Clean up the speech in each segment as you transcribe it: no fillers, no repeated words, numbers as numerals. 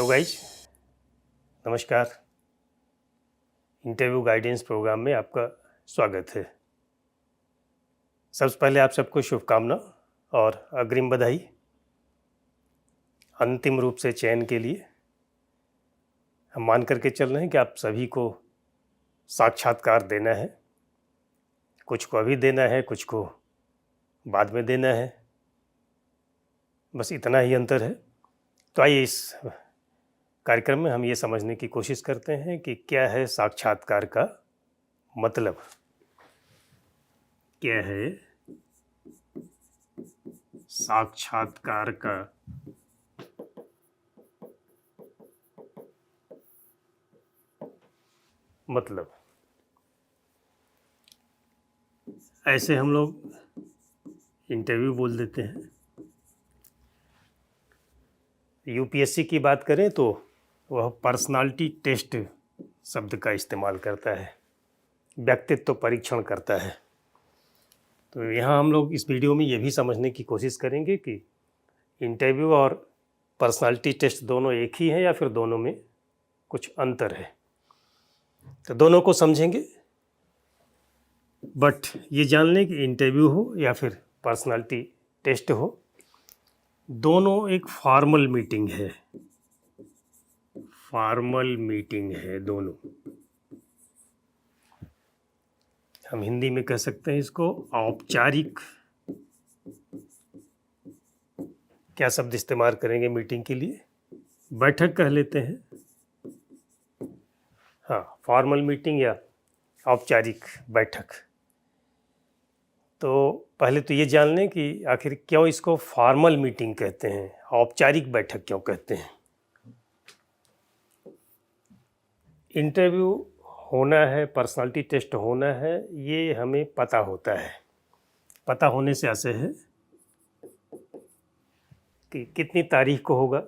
Guys, नमस्कार। Interview guidance programme में आपका स्वागत है। सबसे पहले आप सबको शुभकामना और अग्रिम बधाई। अंतिम रूप से चयन के लिए हम मान करके चल रहे हैं कि आप सभी को साक्षात्कार देना है। कुछ को अभी देना है, कुछ को बाद में देना है, बस इतना ही अंतर है। तो आइए इस कार्यक्रम में हम ये समझने की कोशिश करते हैं कि क्या है साक्षात्कार का मतलब, क्या है साक्षात्कार का मतलब। ऐसे हम लोग इंटरव्यू बोल देते हैं। यूपीएससी की बात करें तो वह पर्सनालिटी टेस्ट शब्द का इस्तेमाल करता है, व्यक्तित्व परीक्षण करता है। तो यहाँ हम लोग इस वीडियो में ये भी समझने की कोशिश करेंगे कि इंटरव्यू और पर्सनालिटी टेस्ट दोनों एक ही हैं या फिर दोनों में कुछ अंतर है। तो दोनों को समझेंगे, बट ये जान लें कि इंटरव्यू हो या फिर पर्सनालिटी टेस्ट हो, दोनों एक फॉर्मल मीटिंग है। फॉर्मल मीटिंग है दोनों। हम हिंदी में कह सकते हैं इसको औपचारिक। क्या शब्द इस्तेमाल करेंगे मीटिंग के लिए? बैठक कह लेते हैं। हाँ, फॉर्मल मीटिंग या औपचारिक बैठक। तो पहले तो ये जान लें कि आखिर क्यों इसको फॉर्मल मीटिंग कहते हैं, औपचारिक बैठक क्यों कहते हैं। इंटरव्यू होना है, पर्सनालिटी टेस्ट होना है, ये हमें पता होता है। पता होने से ऐसे है कि कितनी तारीख को होगा,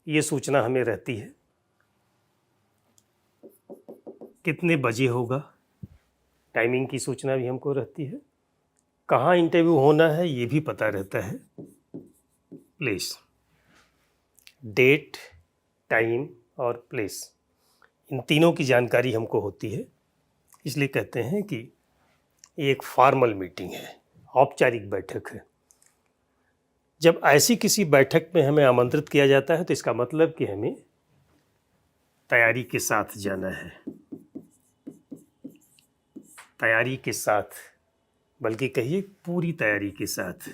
ये सूचना हमें रहती है। कितने बजे होगा, टाइमिंग की सूचना भी हमको रहती है। कहाँ इंटरव्यू होना है ये भी पता रहता है। प्लेस, डेट, टाइम और प्लेस, इन तीनों की जानकारी हमको होती है। इसलिए कहते हैं कि ये एक फॉर्मल मीटिंग है, औपचारिक बैठक है। जब ऐसी किसी बैठक में हमें आमंत्रित किया जाता है तो इसका मतलब कि हमें तैयारी के साथ जाना है। तैयारी के साथ, बल्कि कहिए पूरी तैयारी के साथ।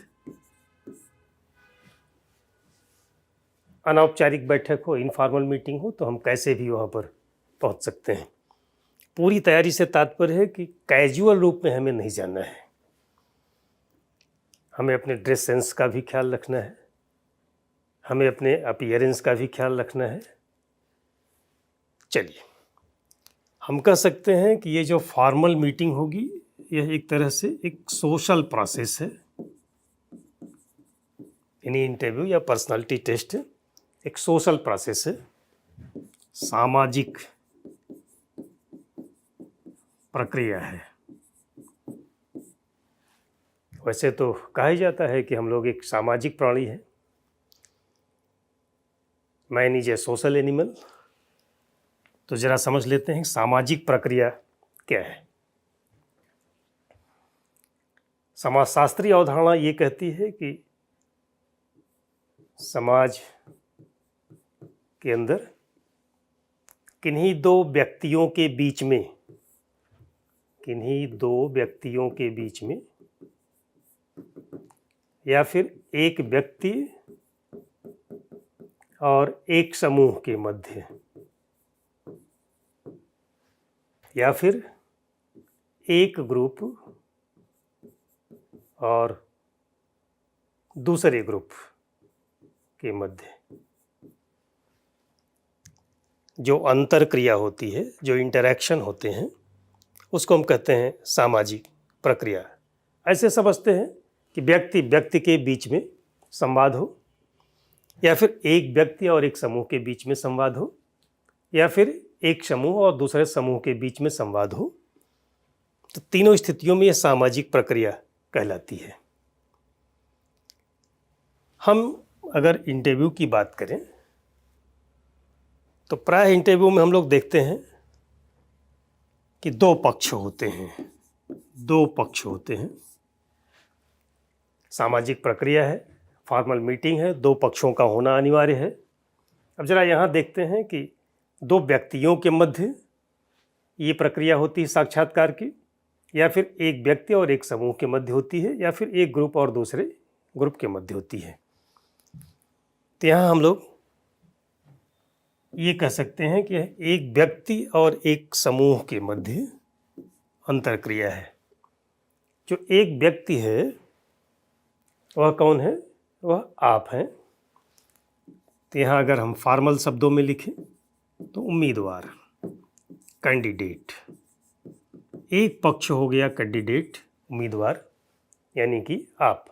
अनौपचारिक बैठक हो, इनफॉर्मल मीटिंग हो, तो हम कैसे भी वहाँ पर पहुँच सकते हैं। पूरी तैयारी से तात्पर्य है कि कैजुअल रूप में हमें नहीं जाना है। हमें अपने ड्रेस सेंस का भी ख्याल रखना है, हमें अपने अपीयरेंस का भी ख्याल रखना है। चलिए, हम कह सकते हैं कि ये जो फॉर्मल मीटिंग होगी, यह एक तरह से एक सोशल प्रोसेस है। यानी इंटरव्यू या पर्सनालिटी टेस्ट एक सोशल प्रोसेस है, सामाजिक प्रक्रिया है। वैसे तो कहा ही जाता है कि हम लोग एक सामाजिक प्राणी हैं। Man is a social animal. तो जरा समझ लेते हैं सामाजिक प्रक्रिया क्या है। समाजशास्त्रीय अवधारणा ये कहती है कि समाज के अंदर किन्हीं दो व्यक्तियों के बीच में या फिर एक व्यक्ति और एक समूह के मध्य, या फिर एक ग्रुप और दूसरे ग्रुप के मध्य जो अंतरक्रिया होती है, जो इंटरैक्शन होते हैं, उसको हम कहते हैं सामाजिक प्रक्रिया। ऐसे समझते हैं कि व्यक्ति व्यक्ति के बीच में संवाद हो, या फिर एक व्यक्ति और एक समूह के बीच में संवाद हो, या फिर एक समूह और दूसरे समूह के बीच में संवाद हो। तो तीनों स्थितियों में यह सामाजिक प्रक्रिया कहलाती है। हम अगर इंटरव्यू की बात करें तो प्राय इंटरव्यू में हम लोग देखते हैं कि दो पक्ष होते हैं। सामाजिक प्रक्रिया है, फॉर्मल मीटिंग है, दो पक्षों का होना अनिवार्य है। अब जरा यहाँ देखते हैं कि दो व्यक्तियों के मध्य ये प्रक्रिया होती है साक्षात्कार की, या फिर एक व्यक्ति और एक समूह के मध्य होती है, या फिर एक ग्रुप और दूसरे ग्रुप के मध्य होती है। तो यहाँ हम लोग ये कह सकते हैं कि एक व्यक्ति और एक समूह के मध्य अंतरक्रिया है। जो एक व्यक्ति है वह कौन है? वह आप हैं। तो यहाँ अगर हम फॉर्मल शब्दों में लिखें तो उम्मीदवार, कैंडिडेट। एक पक्ष हो गया कैंडिडेट, उम्मीदवार, यानी कि आप,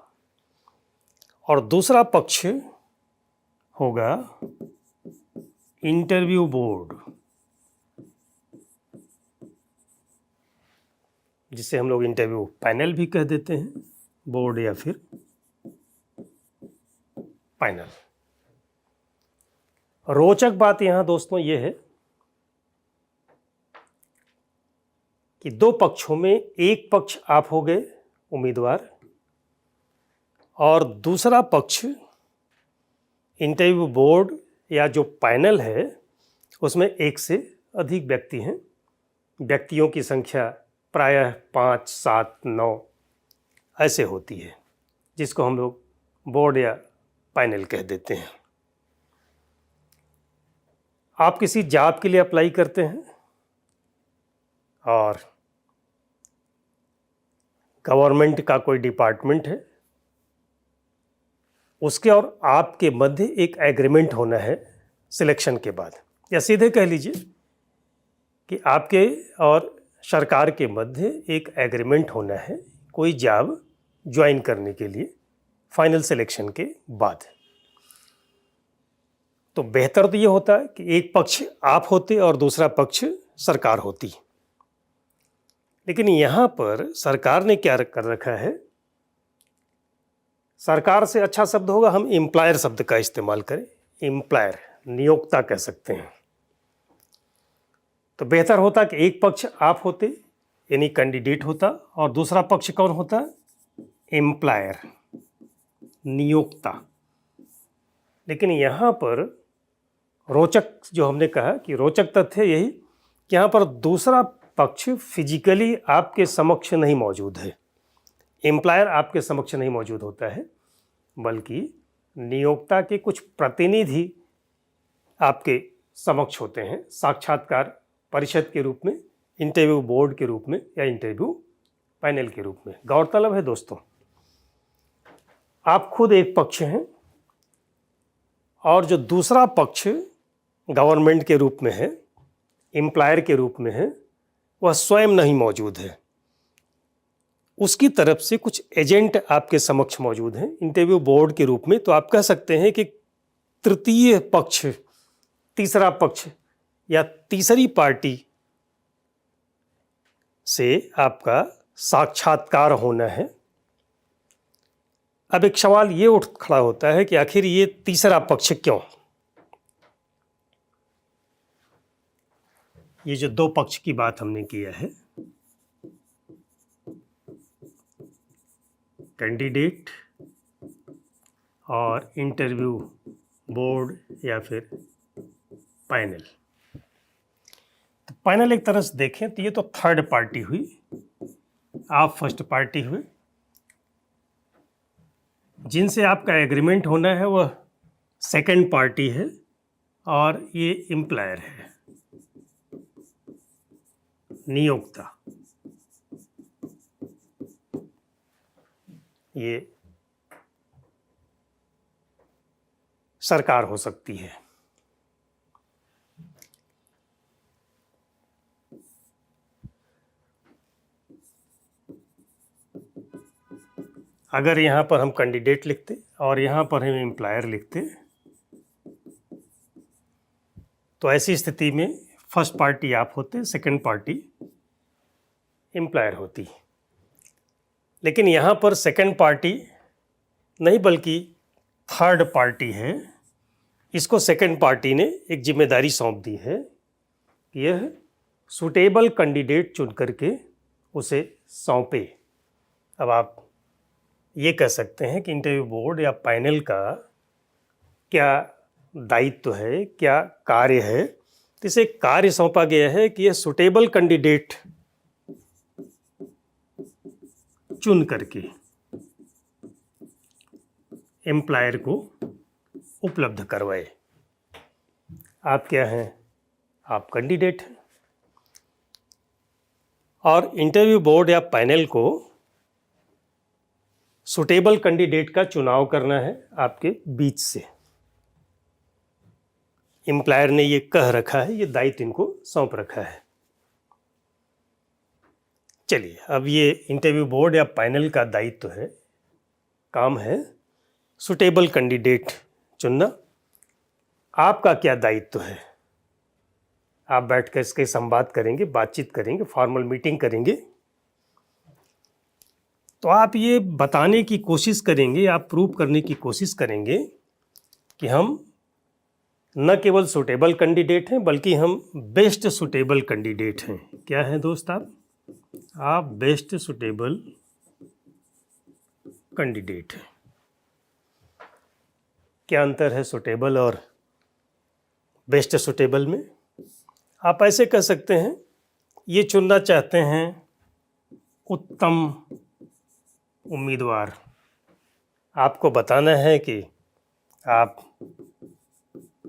और दूसरा पक्ष होगा इंटरव्यू बोर्ड, जिसे हम लोग इंटरव्यू पैनल भी कह देते हैं, बोर्ड या फिर पैनल। रोचक बात यहाँ दोस्तों ये है कि दो पक्षों में एक पक्ष आप हो गए उम्मीदवार, और दूसरा पक्ष इंटरव्यू बोर्ड या जो पैनल है उसमें एक से अधिक व्यक्ति हैं। व्यक्तियों की संख्या प्रायः 5, 7, 9 ऐसे होती है, जिसको हम लोग बोर्ड या पैनल कह देते हैं। आप किसी जॉब के लिए अप्लाई करते हैं और गवर्नमेंट का कोई डिपार्टमेंट है, उसके और आपके मध्य एक एग्रीमेंट होना है सिलेक्शन के बाद, या सीधे कह लीजिए कि आपके और सरकार के मध्य एक एग्रीमेंट होना है कोई जॉब ज्वाइन करने के लिए फाइनल सिलेक्शन के बाद। तो बेहतर तो ये होता है कि एक पक्ष आप होते और दूसरा पक्ष सरकार होती। लेकिन यहाँ पर सरकार ने क्या कर रखा है, सरकार से अच्छा शब्द होगा हम एम्प्लॉयर शब्द का इस्तेमाल करें। एम्प्लॉयर, नियोक्ता कह सकते हैं। तो बेहतर होता कि एक पक्ष आप होते यानी कैंडिडेट होता, और दूसरा पक्ष कौन होता? एम्प्लॉयर, नियोक्ता। लेकिन यहाँ पर रोचक, जो हमने कहा कि रोचक तथ्य यही कि यहाँ पर दूसरा पक्ष फिजिकली आपके समक्ष नहीं मौजूद है। एम्प्लॉयर आपके समक्ष नहीं मौजूद होता है, बल्कि नियोक्ता के कुछ प्रतिनिधि आपके समक्ष होते हैं, साक्षात्कार परिषद के रूप में, इंटरव्यू बोर्ड के रूप में, या इंटरव्यू पैनल के रूप में। गौरतलब है दोस्तों, आप खुद एक पक्ष हैं और जो दूसरा पक्ष गवर्नमेंट के रूप में है, एम्प्लॉयर के रूप में है, वह स्वयं नहीं मौजूद है। उसकी तरफ से कुछ एजेंट आपके समक्ष मौजूद हैं इंटरव्यू बोर्ड के रूप में। तो आप कह सकते हैं कि तृतीय पक्ष, तीसरा पक्ष या तीसरी पार्टी से आपका साक्षात्कार होना है। अब एक सवाल ये उठ खड़ा होता है कि आखिर ये तीसरा पक्ष क्यों? ये जो दो पक्ष की बात हमने किया है, कैंडिडेट और इंटरव्यू बोर्ड या फिर पैनल। तो पैनल एक तरह से देखें तो ये तो थर्ड पार्टी हुई, आप फर्स्ट पार्टी हुए। जिनसे आपका एग्रीमेंट होना है वह सेकंड पार्टी है, और ये एम्प्लॉयर है, नियोक्ता। ये सरकार हो सकती है। अगर यहाँ पर हम कैंडिडेट लिखते और यहाँ पर हम एम्प्लॉयर लिखते, तो ऐसी स्थिति में फर्स्ट पार्टी आप होते, सेकंड पार्टी एम्प्लॉयर होती। लेकिन यहाँ पर सेकंड पार्टी नहीं बल्कि थर्ड पार्टी है, इसको सेकंड पार्टी ने एक जिम्मेदारी सौंप दी है कि यह सूटेबल कैंडिडेट चुन करके उसे सौंपे। अब आप ये कह सकते हैं कि इंटरव्यू बोर्ड या पैनल का क्या दायित्व है, क्या कार्य है। तो इसे कार्य सौंपा गया है कि यह सूटेबल कैंडिडेट चुन करके एम्प्लॉयर को उपलब्ध करवाए। आप क्या हैं? आप कैंडिडेट हैं और इंटरव्यू बोर्ड या पैनल को सूटेबल कैंडिडेट का चुनाव करना है आपके बीच से। एम्प्लॉयर ने ये कह रखा है, ये दायित्व इनको सौंप रखा है। चलिए, अब ये इंटरव्यू बोर्ड या पैनल का दायित्व है, काम है सूटेबल कैंडिडेट चुनना। आपका क्या दायित्व है? आप बैठ कर इसके संवाद करेंगे, बातचीत करेंगे, फॉर्मल मीटिंग करेंगे, तो आप ये बताने की कोशिश करेंगे, आप प्रूव करने की कोशिश करेंगे कि हम न केवल सूटेबल कैंडिडेट हैं बल्कि हम बेस्ट सूटेबल कैंडिडेट हैं। क्या है दोस्त? आप बेस्ट सूटेबल कैंडिडेट हैं। क्या अंतर है सूटेबल और बेस्ट सूटेबल में? आप ऐसे कह सकते हैं, ये चुनना चाहते हैं उत्तम उम्मीदवार। आपको बताना है कि आप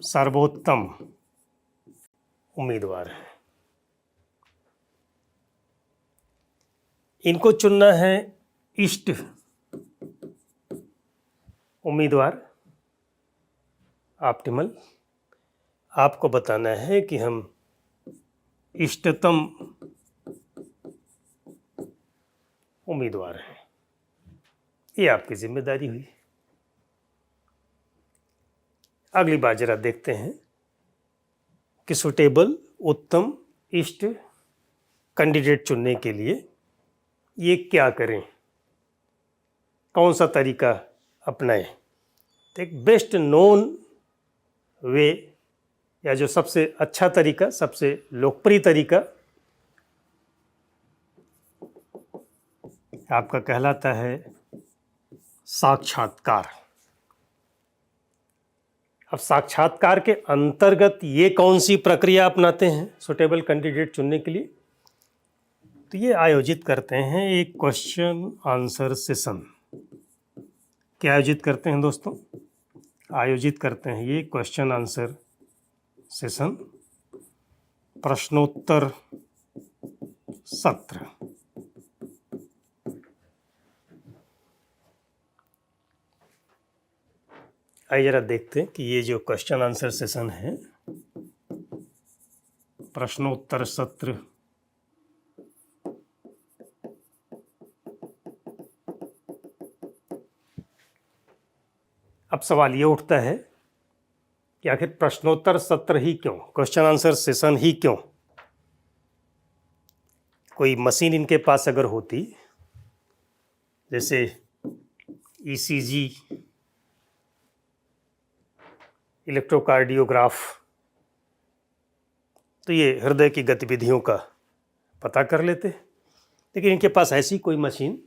सर्वोत्तम उम्मीदवार हैं। इनको चुनना है इष्ट उम्मीदवार, ऑप्टिमल। आपको बताना है कि हम इष्टतम उम्मीदवार हैं। ये आपकी जिम्मेदारी हुई। अगली बात जरा देखते हैं कि सूटेबल, उत्तम, इष्ट कैंडिडेट चुनने के लिए ये क्या करें, कौन सा तरीका अपनाएं। तो एक बेस्ट नोन वे या जो सबसे अच्छा तरीका, सबसे लोकप्रिय तरीका आपका कहलाता है साक्षात्कार। अब साक्षात्कार के अंतर्गत ये कौन सी प्रक्रिया अपनाते हैं सूटेबल कैंडिडेट चुनने के लिए? तो ये आयोजित करते हैं एक क्वेश्चन आंसर सेशन। क्या आयोजित करते हैं दोस्तों? आयोजित करते हैं ये क्वेश्चन आंसर सेशन, प्रश्नोत्तर सत्र। आइए जरा देखते हैं कि ये जो क्वेश्चन आंसर सेशन है, प्रश्नोत्तर सत्र, अब सवाल ये उठता है कि आखिर प्रश्नोत्तर सत्र ही क्यों, क्वेश्चन आंसर सेशन ही क्यों? कोई मशीन इनके पास अगर होती, जैसे ईसीजी, इलेक्ट्रोकार्डियोग्राफ, तो ये हृदय की गतिविधियों का पता कर लेते। लेकिन इनके पास ऐसी कोई मशीन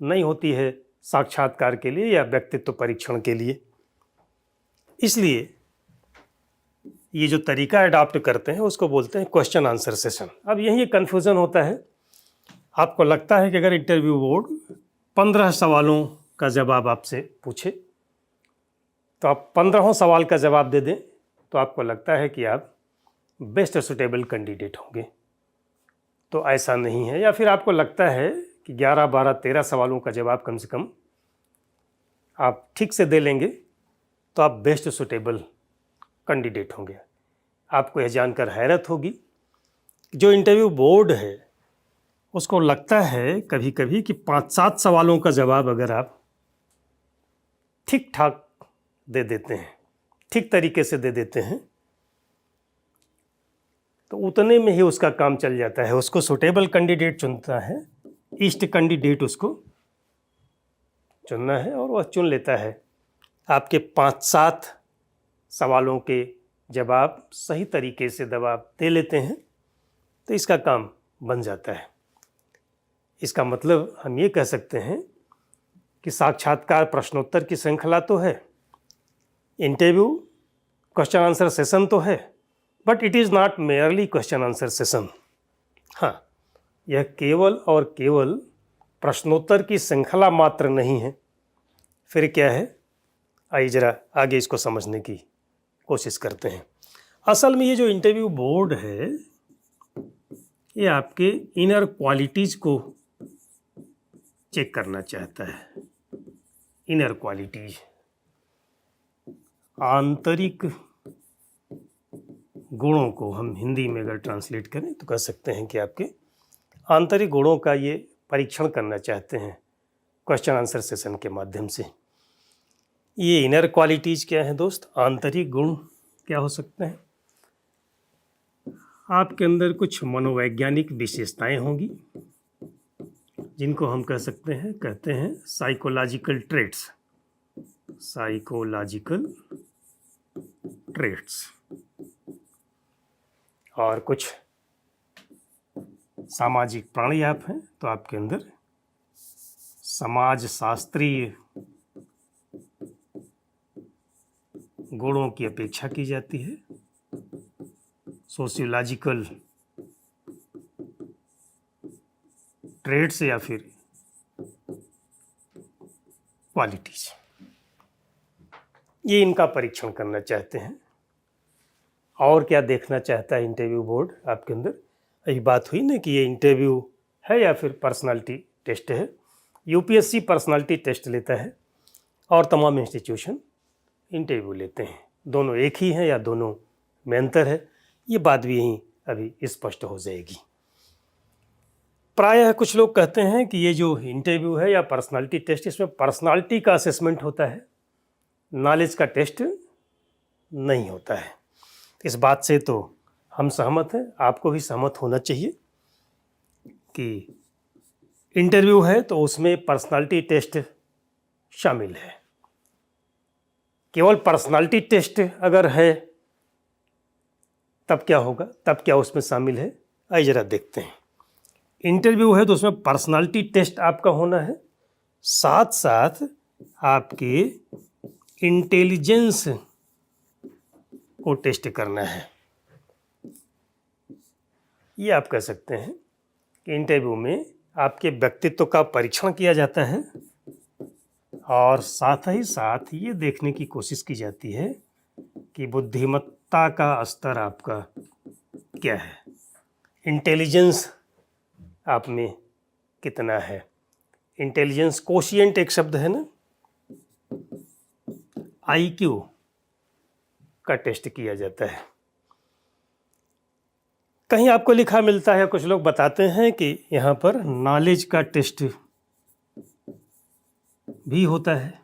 नहीं होती है साक्षात्कार के लिए या व्यक्तित्व परीक्षण के लिए। इसलिए ये जो तरीका अडॉप्ट करते हैं उसको बोलते हैं क्वेश्चन आंसर सेशन। अब यही एक कन्फ्यूज़न होता है। आपको लगता है कि अगर इंटरव्यू बोर्ड 15 सवालों का जवाब आपसे पूछे तो आप 15 सवाल का जवाब दे दें तो आपको लगता है कि आप बेस्ट सूटेबल कैंडिडेट होंगे। तो ऐसा नहीं है। या फिर आपको लगता है कि 11, 12, 13 सवालों का जवाब कम से कम आप ठीक से दे लेंगे तो आप बेस्ट सूटेबल कैंडिडेट होंगे। आपको यह जानकर हैरत होगी, जो इंटरव्यू बोर्ड है उसको लगता है कभी कभी कि 5-7 सवालों का जवाब अगर आप ठीक ठाक दे देते हैं, ठीक तरीके से दे देते हैं, तो उतने में ही उसका काम चल जाता है। उसको सूटेबल कैंडिडेट चुनता है, इष्ट कैंडिडेट उसको चुनना है और वह चुन लेता है। आपके 5-7 सवालों के जवाब सही तरीके से जवाब दे लेते हैं तो इसका काम बन जाता है। इसका मतलब हम ये कह सकते हैं कि साक्षात्कार प्रश्नोत्तर की श्रृंखला तो है, इंटरव्यू क्वेश्चन आंसर सेशन तो है, but it is not merely question answer session. हाँ, यह केवल और केवल प्रश्नोत्तर की श्रृंखला मात्र नहीं है। फिर क्या है, आइए जरा आगे इसको समझने की कोशिश करते हैं। असल में ये जो इंटरव्यू बोर्ड है ये आपके इनर क्वालिटीज़ को चेक करना चाहता है। इनर क्वालिटीज, आंतरिक गुणों को हम हिंदी में अगर ट्रांसलेट करें तो कह सकते हैं कि आपके आंतरिक गुणों का ये परीक्षण करना चाहते हैं क्वेश्चन आंसर सेशन के माध्यम से। ये इनर क्वालिटीज़ क्या है दोस्त? आंतरिक गुण क्या हो सकते हैं? आपके अंदर कुछ मनोवैज्ञानिक विशेषताएं होंगी जिनको हम कहते हैं साइकोलॉजिकल ट्रेट्स। Psychological traits. और कुछ सामाजिक प्राणी आप हैं तो आपके अंदर समाज शास्त्रीय गुणों की अपेक्षा की जाती है। सोशियोलॉजिकल ट्रेड्स या फिर क्वालिटीज, ये इनका परीक्षण करना चाहते हैं। और क्या देखना चाहता है इंटरव्यू बोर्ड आपके अंदर? यही बात हुई ना कि ये इंटरव्यू है या फिर पर्सनालिटी टेस्ट है। यूपीएससी पर्सनालिटी टेस्ट लेता है और तमाम इंस्टीट्यूशन इंटरव्यू लेते हैं। दोनों एक ही हैं या दोनों में अंतर है, ये बात भी यहीं अभी स्पष्ट हो जाएगी। प्रायः कुछ लोग कहते हैं कि ये जो इंटरव्यू है या पर्सनालिटी टेस्ट, इसमें पर्सनालिटी का असेसमेंट होता है, नॉलेज का टेस्ट नहीं होता है। इस बात से तो हम सहमत हैं, आपको भी सहमत होना चाहिए कि इंटरव्यू है तो उसमें पर्सनालिटी टेस्ट शामिल है। केवल पर्सनालिटी टेस्ट अगर है तब क्या होगा, तब क्या उसमें शामिल है? आइए जरा देखते हैं। इंटरव्यू है तो उसमें पर्सनालिटी टेस्ट आपका होना है, साथ साथ आपके इंटेलिजेंस को टेस्ट करना है। ये आप कह सकते हैं कि इंटरव्यू में आपके व्यक्तित्व का परीक्षण किया जाता है और साथ ही साथ ये देखने की कोशिश की जाती है कि बुद्धिमत्ता का स्तर आपका क्या है, इंटेलिजेंस आप में कितना है। इंटेलिजेंस कोशिएंट एक शब्द है ना, आईक्यू का टेस्ट किया जाता है। कहीं आपको लिखा मिलता है, कुछ लोग बताते हैं कि यहाँ पर नॉलेज का टेस्ट भी होता है,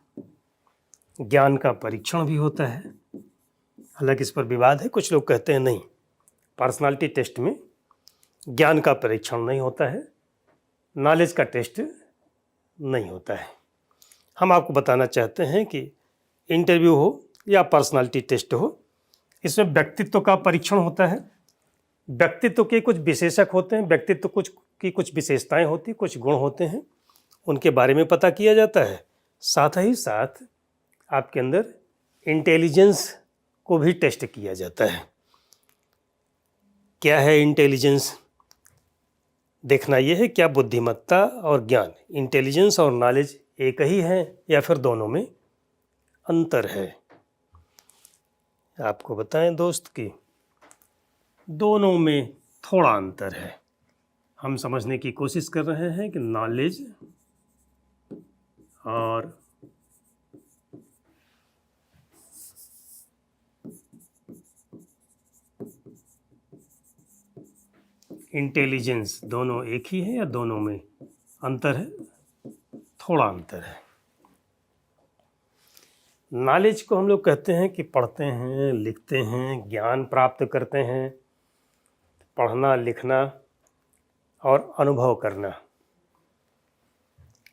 ज्ञान का परीक्षण भी होता है। हालांकि इस पर विवाद है, कुछ लोग कहते हैं नहीं, पर्सनालिटी टेस्ट में ज्ञान का परीक्षण नहीं होता है, नॉलेज का टेस्ट नहीं होता है। हम आपको बताना चाहते हैं कि इंटरव्यू हो या पर्सनालिटी टेस्ट हो, इसमें व्यक्तित्व का परीक्षण होता है। व्यक्तित्व के कुछ विशेषक होते हैं, व्यक्तित्व कुछ विशेषताएं होती, कुछ गुण होते हैं, उनके बारे में पता किया जाता है। साथ ही साथ आपके अंदर इंटेलिजेंस को भी टेस्ट किया जाता है। क्या है इंटेलिजेंस? देखना यह है क्या बुद्धिमत्ता और ज्ञान, इंटेलिजेंस और नॉलेज एक ही है या फिर दोनों में अंतर है। आपको बताएं दोस्त कि दोनों में थोड़ा अंतर है। हम समझने की कोशिश कर रहे हैं कि नॉलेज और इंटेलिजेंस दोनों एक ही है या दोनों में अंतर है? थोड़ा अंतर है। नॉलेज को हम लोग कहते हैं कि पढ़ते हैं, लिखते हैं, ज्ञान प्राप्त करते हैं। पढ़ना, लिखना और अनुभव करना,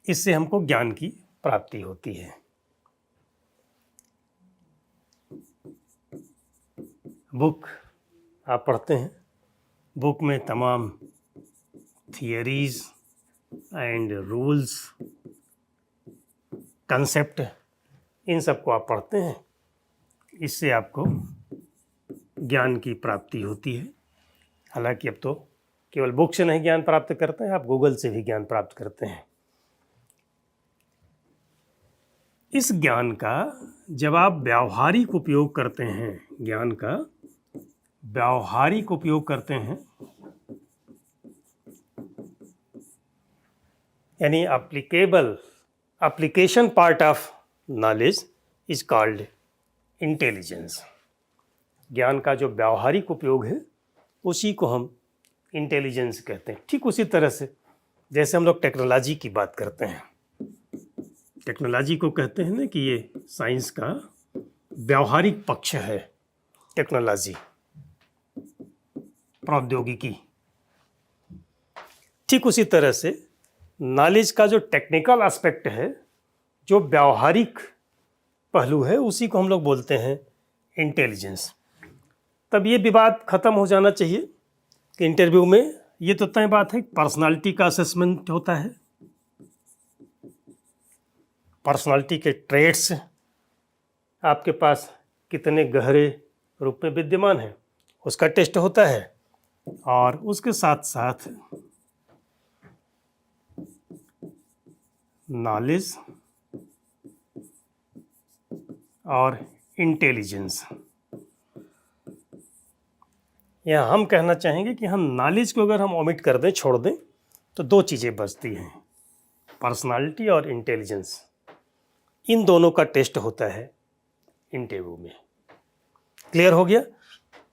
इससे हमको ज्ञान की प्राप्ति होती है। बुक आप पढ़ते हैं, बुक में तमाम थियरीज एंड रूल्स, कंसेप्ट, इन सब को आप पढ़ते हैं। इससे आपको ज्ञान की प्राप्ति होती है। हालांकि अब तो केवल बुक से नहीं ज्ञान प्राप्त करते हैं, आप गूगल से भी ज्ञान प्राप्त करते हैं। इस ज्ञान का जब आप व्यावहारिक उपयोग करते हैं, ज्ञान का व्यावहारिक उपयोग करते हैं, यानी application part of knowledge is called intelligence. ज्ञान का जो व्यावहारिक उपयोग है उसी को हम इंटेलिजेंस कहते हैं। ठीक उसी तरह से जैसे हम लोग टेक्नोलॉजी की बात करते हैं, टेक्नोलॉजी को कहते हैं ना कि ये साइंस का व्यावहारिक पक्ष है। टेक्नोलॉजी, प्रौद्योगिकी। ठीक उसी तरह से नॉलेज का जो टेक्निकल एस्पेक्ट है, जो व्यावहारिक पहलू है, उसी को हम लोग बोलते हैं इंटेलिजेंस। तब ये विवाद खत्म हो जाना चाहिए कि इंटरव्यू में ये तो तय बात है, पर्सनालिटी का असेसमेंट होता है, पर्सनालिटी के ट्रेट्स आपके पास कितने गहरे रूप में विद्यमान हैं उसका टेस्ट होता है, और उसके साथ साथ नॉलेज और इंटेलिजेंस। यहाँ हम कहना चाहेंगे कि हम नॉलेज को अगर हम ओमिट कर दें, छोड़ दें, तो दो चीज़ें बचती हैं, पर्सनालिटी और इंटेलिजेंस। इन दोनों का टेस्ट होता है इंटरव्यू में। क्लियर हो गया?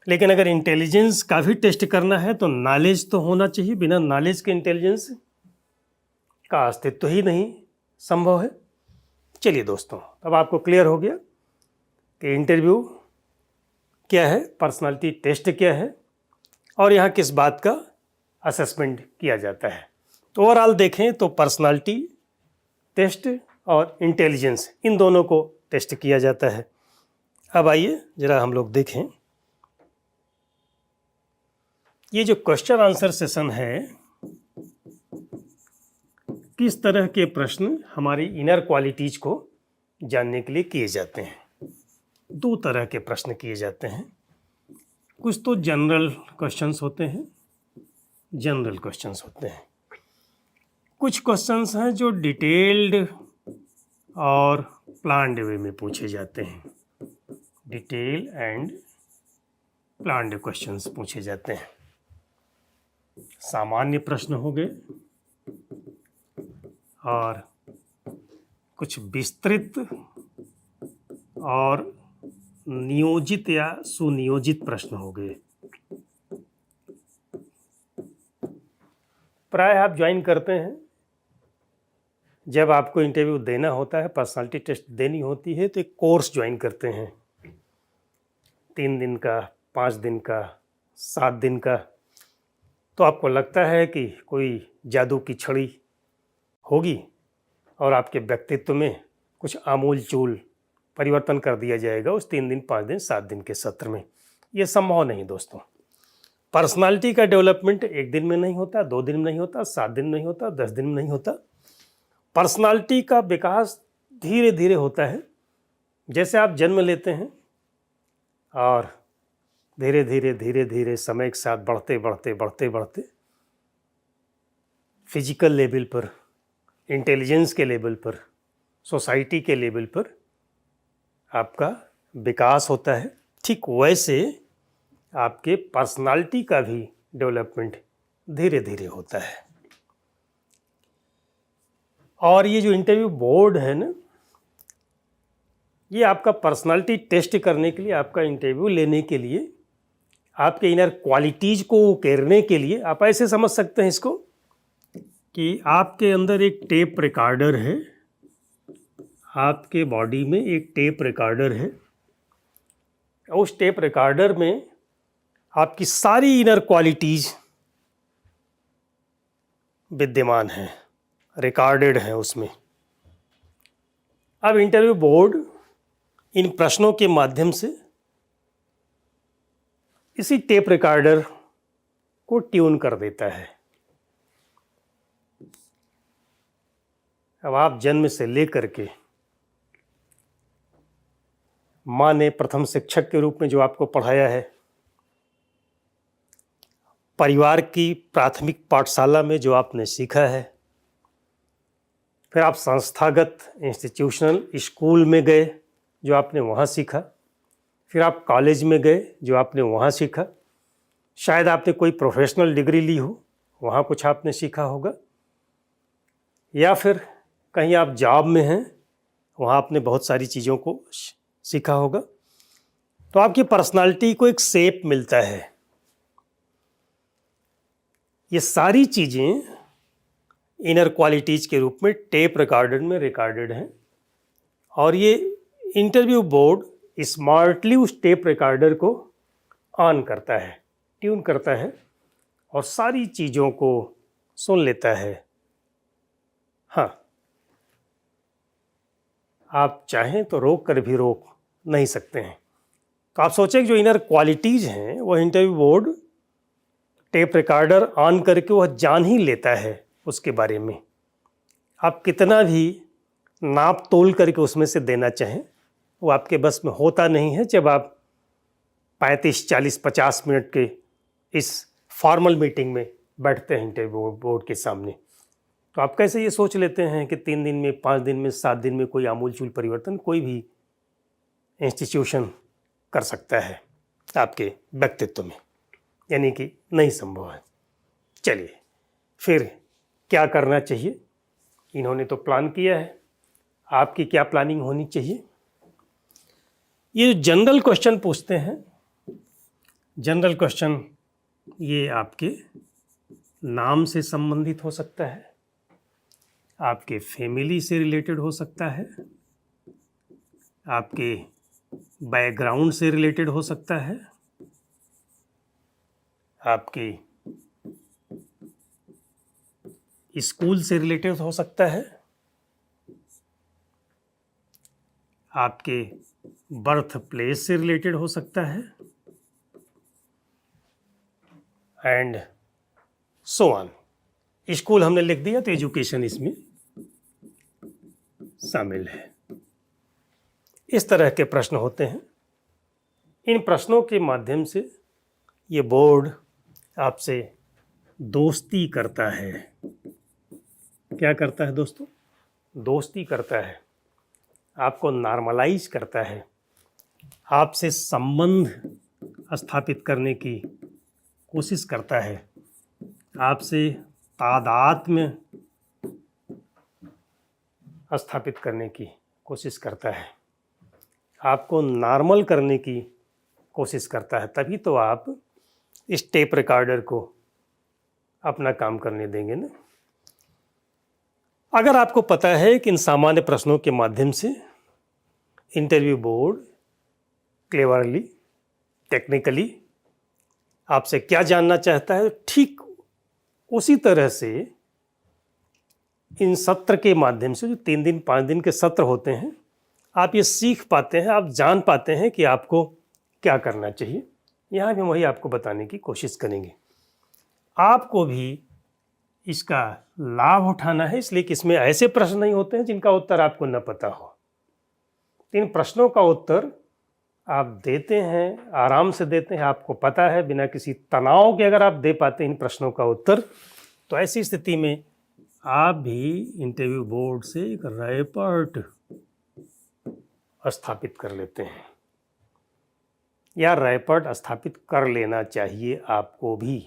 लेकिन अगर इंटेलिजेंस का भी टेस्ट करना है तो नॉलेज तो होना चाहिए। बिना नॉलेज के इंटेलिजेंस का अस्तित्व ही नहीं संभव है। चलिए दोस्तों, अब आपको क्लियर हो गया कि इंटरव्यू क्या है, पर्सनालिटी टेस्ट क्या है, और यहाँ किस बात का असेसमेंट किया जाता है। तो ओवरऑल देखें तो पर्सनालिटी टेस्ट और इंटेलिजेंस, इन दोनों को टेस्ट किया जाता है। अब आइए ज़रा हम लोग देखें, ये जो क्वेश्चन आंसर सेशन है, किस तरह के प्रश्न हमारी इनर क्वालिटीज़ को जानने के लिए किए जाते हैं। दो तरह के प्रश्न किए जाते हैं। कुछ तो जनरल क्वेश्चंस होते हैं, जनरल क्वेश्चंस होते हैं। कुछ क्वेश्चंस हैं जो डिटेल्ड और प्लान्ड वे में पूछे जाते हैं। डिटेल एंड प्लान्ड क्वेश्चंस पूछे जाते हैं। सामान्य प्रश्न हो गए और कुछ विस्तृत और नियोजित या सुनियोजित प्रश्न हो गए। प्राय आप ज्वाइन करते हैं, जब आपको इंटरव्यू देना होता है, पर्सनालिटी टेस्ट देनी होती है, तो एक कोर्स ज्वाइन करते हैं, 3 दिन का, 5 दिन का, 7 दिन का। तो आपको लगता है कि कोई जादू की छड़ी होगी और आपके व्यक्तित्व में कुछ आमूल चूल परिवर्तन कर दिया जाएगा उस 3 दिन, 5 दिन, 7 दिन के सत्र में। ये संभव नहीं दोस्तों। पर्सनालिटी का डेवलपमेंट 1 दिन में नहीं होता, 2 दिन में नहीं होता, 7 दिन में नहीं होता, 10 दिन में नहीं होता। पर्सनालिटी का विकास धीरे धीरे होता है। जैसे आप जन्म लेते हैं और धीरे धीरे समय के साथ बढ़ते फिजिकल लेवल पर, इंटेलिजेंस के लेवल पर, सोसाइटी के लेवल पर आपका विकास होता है। ठीक वैसे आपके पर्सनालिटी का भी डेवलपमेंट धीरे धीरे होता है। और ये जो इंटरव्यू बोर्ड है ना, ये आपका पर्सनालिटी टेस्ट करने के लिए, आपका इंटरव्यू लेने के लिए, आपके इनर क्वालिटीज़ को उकेरने के लिए, आप ऐसे समझ सकते हैं इसको कि आपके अंदर एक टेप रिकॉर्डर है, आपके बॉडी में एक टेप रिकॉर्डर है। उस टेप रिकॉर्डर में आपकी सारी इनर क्वालिटीज़ विद्यमान हैं, रिकॉर्डेड हैं उसमें। अब इंटरव्यू बोर्ड इन प्रश्नों के माध्यम से इसी टेप रिकॉर्डर को ट्यून कर देता है। अब आप जन्म से लेकर के माँ ने प्रथम शिक्षक के रूप में जो आपको पढ़ाया है, परिवार की प्राथमिक पाठशाला में जो आपने सीखा है, फिर आप संस्थागत इंस्टीट्यूशनल स्कूल में गए जो आपने वहाँ सीखा, फिर आप कॉलेज में गए जो आपने वहाँ सीखा, शायद आपने कोई प्रोफेशनल डिग्री ली हो, वहाँ कुछ आपने सीखा होगा, या फिर कहीं आप जॉब में हैं, वहाँ आपने बहुत सारी चीज़ों को सीखा होगा। तो आपकी पर्सनालिटी को एक शेप मिलता है। ये सारी चीज़ें इनर क्वालिटीज़ के रूप में टेप रिकॉर्डर में रिकॉर्डेड हैं, और ये इंटरव्यू बोर्ड स्मार्टली उस टेप रिकॉर्डर को ऑन करता है, ट्यून करता है और सारी चीज़ों को सुन लेता है। हाँ, आप चाहें तो रोक कर भी रोक नहीं सकते हैं। तो आप सोचें कि जो इनर क्वालिटीज़ हैं वह interview board tape recorder on करके वह जान ही लेता है उसके बारे में। आप कितना भी नाप तोल करके उसमें से देना चाहें, वो आपके बस में होता नहीं है। जब आप 35, 40, 50 मिनट के इस फॉर्मल मीटिंग में बैठते हैं इंटरव्यू बोर्ड के सामने, तो आप कैसे ये सोच लेते हैं कि 3 दिन में, 5 दिन में, 7 दिन में कोई आमूलचूल परिवर्तन कोई भी इंस्टीट्यूशन कर सकता है आपके व्यक्तित्व में, यानी कि नहीं संभव है। चलिए फिर क्या करना चाहिए? इन्होंने तो प्लान किया है, आपकी क्या प्लानिंग होनी चाहिए? ये जो जनरल क्वेश्चन पूछते हैं, जनरल क्वेश्चन ये आपके नाम से संबंधित हो सकता है, आपके फैमिली से रिलेटेड हो सकता है, आपके बैकग्राउंड से रिलेटेड हो सकता है, आपके स्कूल से रिलेटेड हो सकता है, आपके बर्थ प्लेस से रिलेटेड हो सकता है, एंड सो ऑन। स्कूल हमने लिख दिया तो एजुकेशन इसमें शामिल है। इस तरह के प्रश्न होते हैं। इन प्रश्नों के माध्यम से ये बोर्ड आपसे दोस्ती करता है। क्या करता है दोस्तों? दोस्ती करता है, आपको नॉर्मलाइज करता है, आपसे संबंध स्थापित करने की कोशिश करता है, आपसे तादाद में स्थापित करने की कोशिश करता है, आपको नॉर्मल करने की कोशिश करता है। तभी तो आप इस टेप रिकॉर्डर को अपना काम करने देंगे ना। अगर आपको पता है कि इन सामान्य प्रश्नों के माध्यम से इंटरव्यू बोर्ड क्लेवरली, टेक्निकली आपसे क्या जानना चाहता है, ठीक उसी तरह से इन सत्र के माध्यम से, जो 3 दिन 5 दिन के सत्र होते हैं, आप ये सीख पाते हैं, आप जान पाते हैं कि आपको क्या करना चाहिए। यहाँ भी वही आपको बताने की कोशिश करेंगे। आपको भी इसका लाभ उठाना है, इसलिए कि इसमें ऐसे प्रश्न नहीं होते हैं जिनका उत्तर आपको न पता हो। इन प्रश्नों का उत्तर आप देते हैं, आराम से देते हैं, आपको पता है, बिना किसी तनाव के अगर आप दे पाते हैं इन प्रश्नों का उत्तर, तो ऐसी स्थिति में आप भी इंटरव्यू बोर्ड से एक रैपर्ट स्थापित कर लेते हैं, या रैपर्ट स्थापित कर लेना चाहिए आपको भी,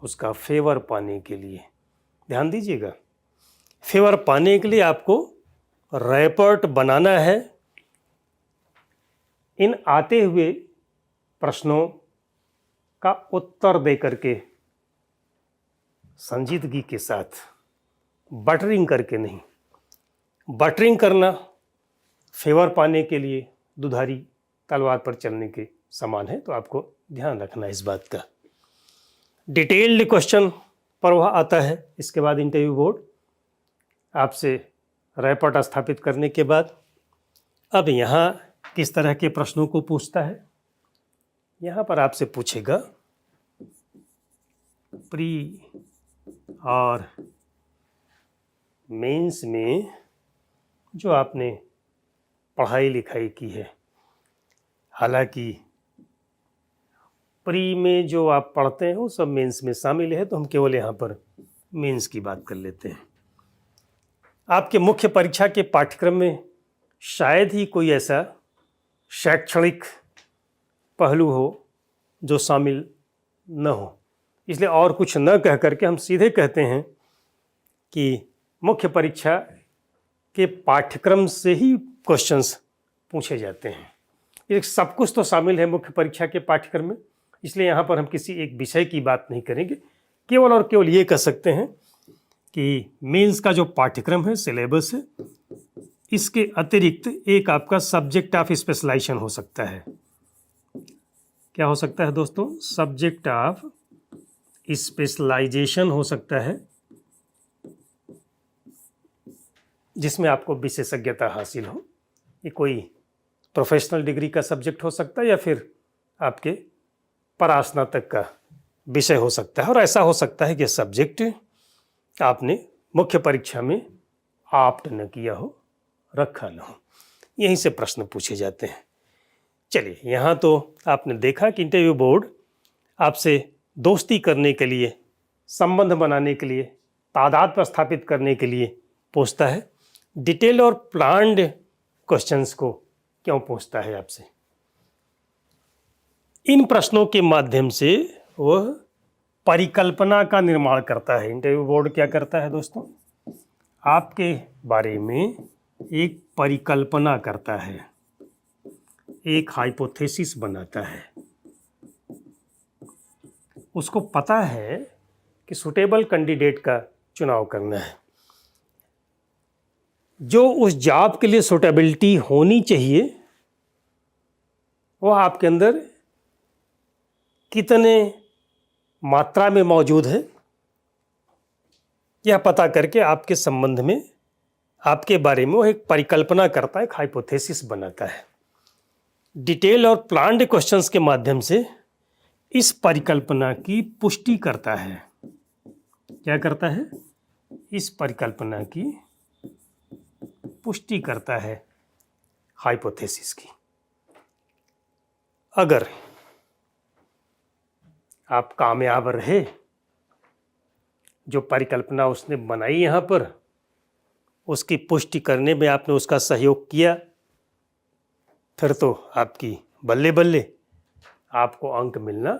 उसका फेवर पाने के लिए। ध्यान दीजिएगा, फेवर पाने के लिए आपको रैपर्ट बनाना है। इन आते हुए प्रश्नों का उत्तर दे करके संजीदगी के साथ, बटरिंग करके नहीं। बटरिंग करना फेवर पाने के लिए दुधारी तलवार पर चलने के समान है, तो आपको ध्यान रखना इस बात का। डिटेल्ड क्वेश्चन पर वह आता है। इसके बाद इंटरव्यू बोर्ड आपसे रैपर्ट स्थापित करने के बाद अब यहाँ किस तरह के प्रश्नों को पूछता है, यहाँ पर आपसे पूछेगा प्री और मेंस में जो आपने पढ़ाई लिखाई की है, हालांकि प्री में जो आप पढ़ते हैं वो सब मेंस में शामिल है, तो हम केवल यहाँ पर मेंस की बात कर लेते हैं। आपके मुख्य परीक्षा के पाठ्यक्रम में शायद ही कोई ऐसा शैक्षणिक पहलू हो जो शामिल न हो, इसलिए और कुछ न कह करके हम सीधे कहते हैं कि मुख्य परीक्षा के पाठ्यक्रम से ही क्वेश्चंस पूछे जाते हैं। ये सब कुछ तो शामिल है मुख्य परीक्षा के पाठ्यक्रम में, इसलिए यहाँ पर हम किसी एक विषय की बात नहीं करेंगे, केवल और केवल ये कह सकते हैं कि मेंस का जो पाठ्यक्रम है, सिलेबस है, इसके अतिरिक्त एक आपका सब्जेक्ट ऑफ स्पेशलाइजेशन हो सकता है। क्या हो सकता है दोस्तों? सब्जेक्ट ऑफ स्पेशलाइजेशन हो सकता है, जिसमें आपको विशेषज्ञता हासिल हो। ये कोई प्रोफेशनल डिग्री का सब्जेक्ट हो सकता है या फिर आपके परास्नातक का विषय हो सकता है, और ऐसा हो सकता है कि सब्जेक्ट आपने मुख्य परीक्षा में ऑप्ट न किया हो, रखा न हो। यहीं से प्रश्न पूछे जाते हैं। चलिए, यहाँ तो आपने देखा कि इंटरव्यू बोर्ड आपसे दोस्ती करने के लिए, संबंध बनाने के लिए, तादाद पर स्थापित करने के लिए पूछता है। डिटेल और प्लान्ड क्वेश्चंस को क्यों पूछता है आपसे? इन प्रश्नों के माध्यम से वह परिकल्पना का निर्माण करता है। इंटरव्यू बोर्ड क्या करता है दोस्तों? आपके बारे में एक परिकल्पना करता है, एक हाइपोथेसिस बनाता है। उसको पता है कि सुटेबल कैंडिडेट का चुनाव करना है, जो उस जॉब के लिए सुटेबिलिटी होनी चाहिए, वह आपके अंदर कितने मात्रा में मौजूद है, यह पता करके आपके संबंध में, आपके बारे में वो एक परिकल्पना करता है, एक हाइपोथेसिस बनाता है। डिटेल और प्लान्ड क्वेश्चंस के माध्यम से इस परिकल्पना की पुष्टि करता है। क्या करता है? इस परिकल्पना की पुष्टि करता है, हाइपोथेसिस की। अगर आप कामयाब रहे, जो परिकल्पना उसने बनाई यहाँ पर, उसकी पुष्टि करने में आपने उसका सहयोग किया, फिर तो आपकी बल्ले बल्ले, आपको अंक मिलना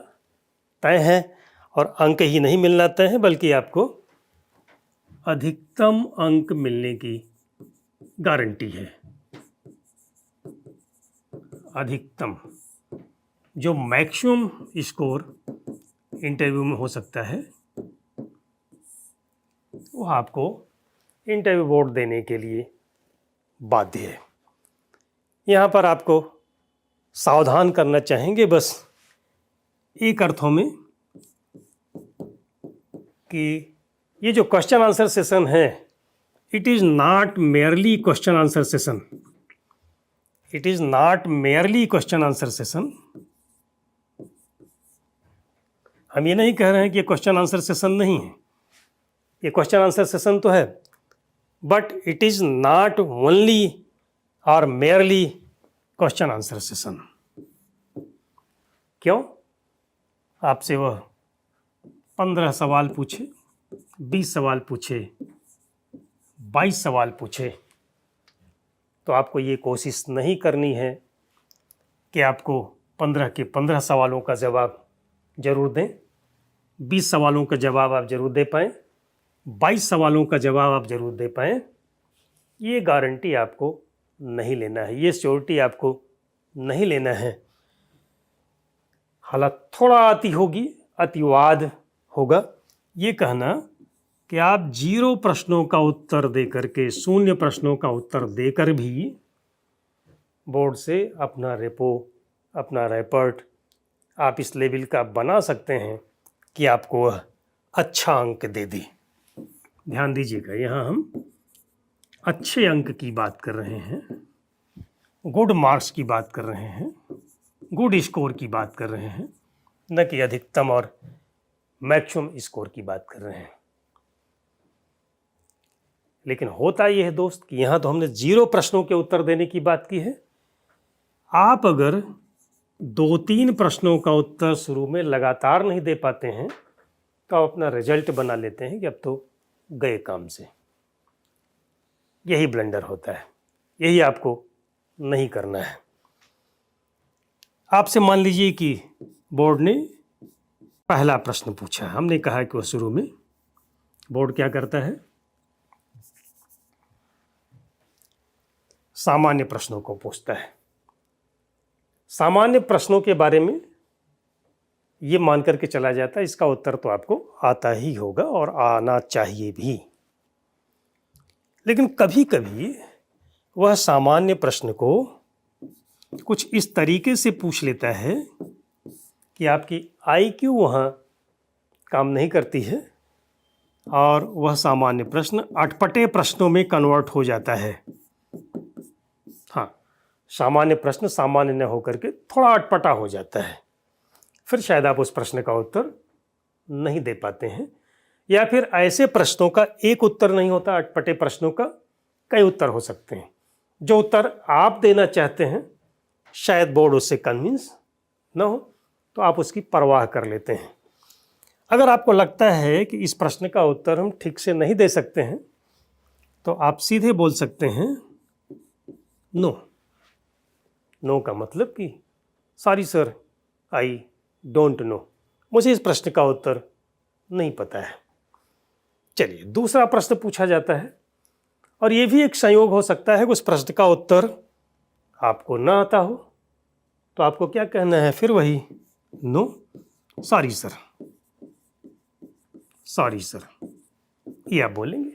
तय है। और अंक ही नहीं मिलना तय है, बल्कि आपको अधिकतम अंक मिलने की गारंटी है। अधिकतम, जो मैक्सिमम स्कोर इंटरव्यू में हो सकता है, वो आपको इंटरव्यू बोर्ड देने के लिए बाध्य है। यहाँ पर आपको सावधान करना चाहेंगे बस एक अर्थों में कि ये जो क्वेश्चन आंसर सेशन है, it is not merely question answer session. It is not merely question answer session. हम ये नहीं कह रहे हैं कि ये क्वेश्चन आंसर सेशन नहीं है, ये क्वेश्चन आंसर सेशन तो है, but it is not only और मेयरली क्वेश्चन आंसर सेशन। क्यों? आपसे वह 15 सवाल पूछे, 20 सवाल पूछे, 22 सवाल पूछे, तो आपको ये कोशिश नहीं करनी है कि आपको 15 के 15 सवालों का जवाब जरूर दें, 20 सवालों का जवाब आप जरूर दे पाएँ, 22 सवालों का जवाब आप जरूर दे पाएँ। ये गारंटी आपको नहीं लेना है, ये श्योरिटी आपको नहीं लेना है। हालांकि थोड़ा अति होगी, अतिवाद होगा ये कहना कि आप 0 प्रश्नों का उत्तर देकर के, 0 प्रश्नों का उत्तर देकर भी बोर्ड से अपना रेपो, अपना रिपोर्ट आप इस लेवल का बना सकते हैं कि आपको वह अच्छा अंक दे दे। ध्यान दीजिएगा, यहाँ हम अच्छे अंक की बात कर रहे हैं, गुड मार्क्स की बात कर रहे हैं। गुड स्कोर की बात कर रहे हैं, न कि अधिकतम और मैक्सिमम स्कोर की बात कर रहे हैं। लेकिन होता यह है दोस्त कि यहाँ तो हमने 0 प्रश्नों के उत्तर देने की बात की है। आप अगर 2-3 प्रश्नों का उत्तर शुरू में लगातार नहीं दे पाते हैं तो आप अपना रिजल्ट बना लेते हैं कि अब तो गए काम से। यही ब्लंडर होता है, यही आपको नहीं करना है। आपसे मान लीजिए कि बोर्ड ने पहला प्रश्न पूछा, हमने कहा कि वह शुरू में बोर्ड क्या करता है, सामान्य प्रश्नों को पूछता है। सामान्य प्रश्नों के बारे में ये मान करके चला जाता है इसका उत्तर तो आपको आता ही होगा और आना चाहिए भी। लेकिन कभी कभी वह सामान्य प्रश्न को कुछ इस तरीके से पूछ लेता है कि आपकी IQ वहाँ काम नहीं करती है और वह सामान्य प्रश्न अटपटे प्रश्नों में कन्वर्ट हो जाता है। हाँ, सामान्य प्रश्न सामान्य न होकर के थोड़ा अटपटा हो जाता है, फिर शायद आप उस प्रश्न का उत्तर नहीं दे पाते हैं, या फिर ऐसे प्रश्नों का एक उत्तर नहीं होता, अटपटे प्रश्नों का कई उत्तर हो सकते हैं। जो उत्तर आप देना चाहते हैं शायद बोर्ड उससे कन्विंस न हो तो आप उसकी परवाह कर लेते हैं। अगर आपको लगता है कि इस प्रश्न का उत्तर हम ठीक से नहीं दे सकते हैं तो आप सीधे बोल सकते हैं नो। नो का मतलब कि sorry sir, I don't know, मुझे इस प्रश्न का उत्तर नहीं पता है। चलिए, दूसरा प्रश्न पूछा जाता है और ये भी एक संयोग हो सकता है कि उस प्रश्न का उत्तर आपको ना आता हो तो आपको क्या कहना है, फिर वही no, sorry sir, sorry sir, ये आप बोलेंगे।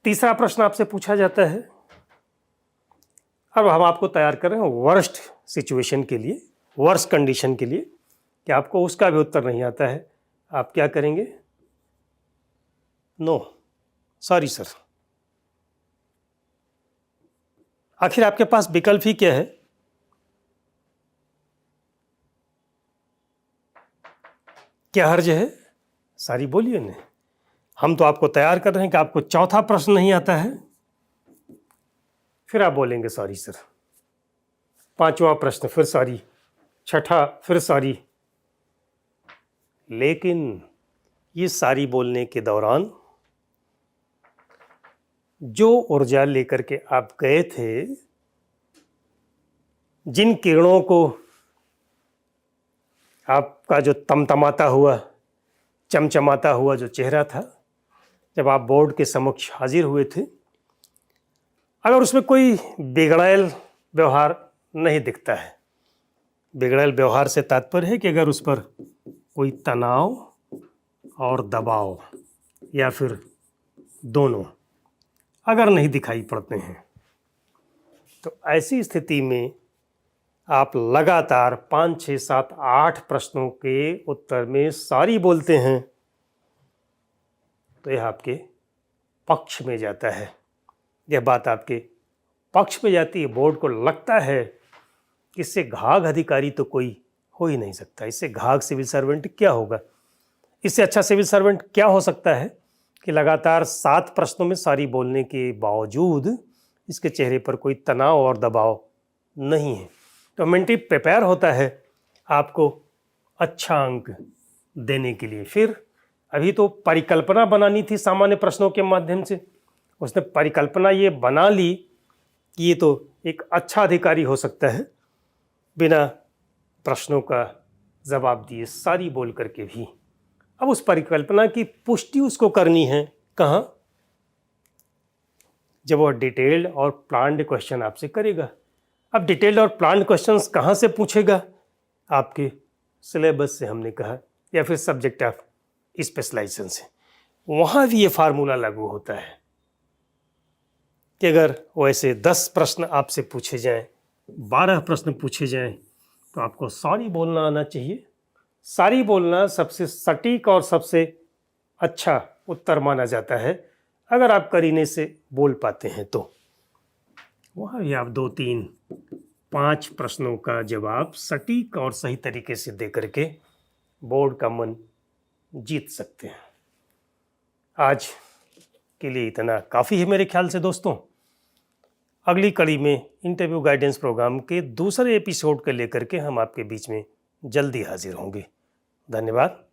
तीसरा प्रश्न आपसे पूछा जाता है, अब हम आपको तैयार कर रहे हैं वर्स्ट सिचुएशन के लिए, वर्स्ट कंडीशन के लिए, कि आपको उसका भी उत्तर नहीं आता है। आप क्या करेंगे, नो, सॉरी सर। आखिर आपके पास विकल्प ही क्या है, क्या हर्ज है, सारी बोलिए ना। हम तो आपको तैयार कर रहे हैं कि आपको चौथा प्रश्न नहीं आता है, फिर आप बोलेंगे सॉरी सर। पांचवा प्रश्न फिर सॉरी, छठा फिर सॉरी। लेकिन ये सारी बोलने के दौरान जो ऊर्जा लेकर के आप गए थे, जिन किरणों को आपका जो तमतमाता हुआ, चमचमाता हुआ जो चेहरा था जब आप बोर्ड के समक्ष हाजिर हुए थे, अगर उसमें कोई बिगड़ैल व्यवहार नहीं दिखता है, बिगड़ैल व्यवहार से तात्पर्य है कि अगर उस पर कोई तनाव और दबाव या फिर दोनों अगर नहीं दिखाई पड़ते हैं, तो ऐसी स्थिति में आप लगातार 5, 6, 7, 8 प्रश्नों के उत्तर में सॉरी बोलते हैं तो यह आपके पक्ष में जाता है। यह बात आपके पक्ष में जाती है। बोर्ड को लगता है कि इससे घाघ अधिकारी तो कोई हो ही नहीं सकता, इससे घाघ सिविल सर्वेंट क्या होगा, इससे अच्छा सिविल सर्वेंट क्या हो सकता है कि लगातार 7 प्रश्नों में सॉरी बोलने के बावजूद इसके चेहरे पर कोई तनाव और दबाव नहीं है। तो मेंटी प्रिपेयर होता है आपको अच्छा अंक देने के लिए। फिर अभी तो परिकल्पना बनानी थी सामान्य प्रश्नों के माध्यम से, उसने परिकल्पना ये बना ली कि ये तो एक अच्छा अधिकारी हो सकता है बिना प्रश्नों का जवाब दिए सारी बोल करके भी। अब उस परिकल्पना की पुष्टि उसको करनी है कहाँ, जब वह डिटेल्ड और प्लान्ड क्वेश्चन आपसे करेगा। अब डिटेल्ड और प्लान्ड क्वेश्चंस कहाँ से पूछेगा, आपके सिलेबस से हमने कहा, या फिर सब्जेक्ट ऑफ स्पेशलाइजेशन से। वहाँ भी ये फार्मूला लागू होता है कि अगर वैसे 10 प्रश्न आपसे पूछे जाएं, 12 प्रश्न पूछे जाएं, तो आपको सॉरी बोलना आना चाहिए। सारी बोलना सबसे सटीक और सबसे अच्छा उत्तर माना जाता है अगर आप करीने से बोल पाते हैं तो। वहाँ भी आप 2-3 5 प्रश्नों का जवाब सटीक और सही तरीके से दे करके बोर्ड का मन जीत सकते हैं। आज के लिए इतना काफ़ी है मेरे ख्याल से दोस्तों। अगली कड़ी में इंटरव्यू गाइडेंस प्रोग्राम के दूसरे एपिसोड को लेकर के हम आपके बीच में जल्दी हाजिर होंगे। धन्यवाद।